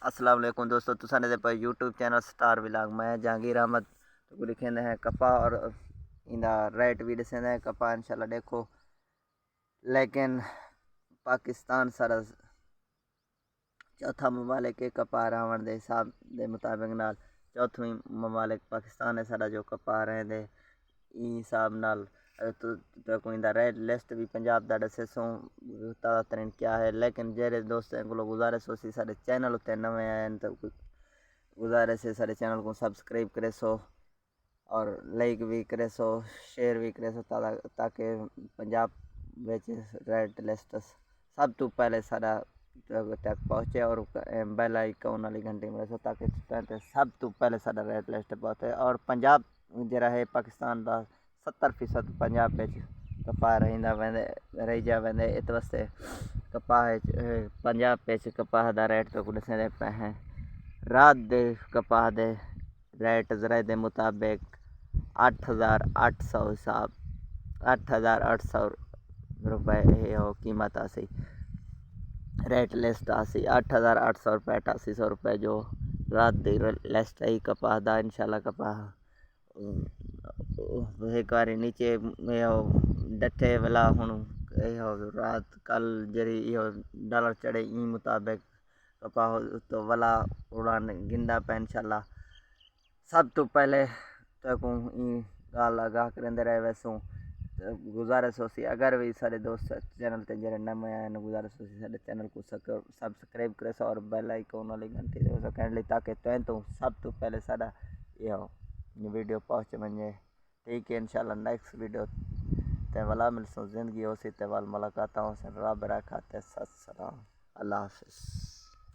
अस्सलाम वालेकुम दोस्तों, तुसाने दे पर यूट्यूब चैनल स्टार विलाग। मैं जहांगीर अहमद तो लिखेंदे हैं कपा और इंदा रेट भी दसेंदे हैं कपा इंशाल्लाह देखो। लेकिन पाकिस्तान सारा चौथा ममालिक है कपा रावण दे हिसाब दे मुताबिक नाल चौथी ममालिक पाकिस्तान है सारा जो कपा रहे दे हिसाब नाल तो कोई इंदा रेट लिस्ट भी पंजाब दा दसे सो ताज़ा तरीन क्या है। लेकिन जेरे दोस्तों को गुजारिश हो सी सारे चैनल उत्ते नवे आए हैं तो गुजारिश है सारे चैनल को सब्सक्राइब करे सो और लाइक भी करे सो, शेयर भी करे सो ताकि पंजाब विच रेड लिस्ट सब तो पहले सारा तक पहुँचे और बेल आइकन वाली घंटी में सो ताकि सब तो पहले सारा रेड लिस्ट पहुँचे। और पंजाब जरा है पाकिस्तान का 70% पंजाब विच कपाह रही जा वेंदे इत वास्ते कपाह पंजाब विच कपाह दा रेट तो दसदे पे हैं। रात दे कपाह दे रेट जरा दे मुताबिक 8,800 हिसाब 8,800 रुपए हो कीमत आसी। रेट लिस्ट आसी 8,800 रुपये 8,800 रुपये जो रात दी लिस्ट आई कपाह दा। इंशाल्लाह कपाह एक बार नीचे डटे वाला हूँ रात कल जरी डॉलर चढ़े ई मुताबिक कपाह तो वाला उड़ान गिंदा पे इंशाल्लाह। सब तो पहले तक गाल आगाह करेंदे रहे वैसों गुजारिश हो सी अगर भी सारे दोस्त चैनल ते जरे नए आए हैं गुजारिश हो सी सारे चैनल को सब्सक्राइब करे सो और बेल आइकन वाली घंटी दे सो कहने ताकि तो सब तो पहले सारा ये वीडियो पहुँच वने। ठीक है इंशाल्लाह नेक्स्ट वीडियो ते वाला मिल सो जिंदगी हो सी ते वाल मुलाकात हो से रब रखा ते सत सलाम अल्लाह हाफिज़।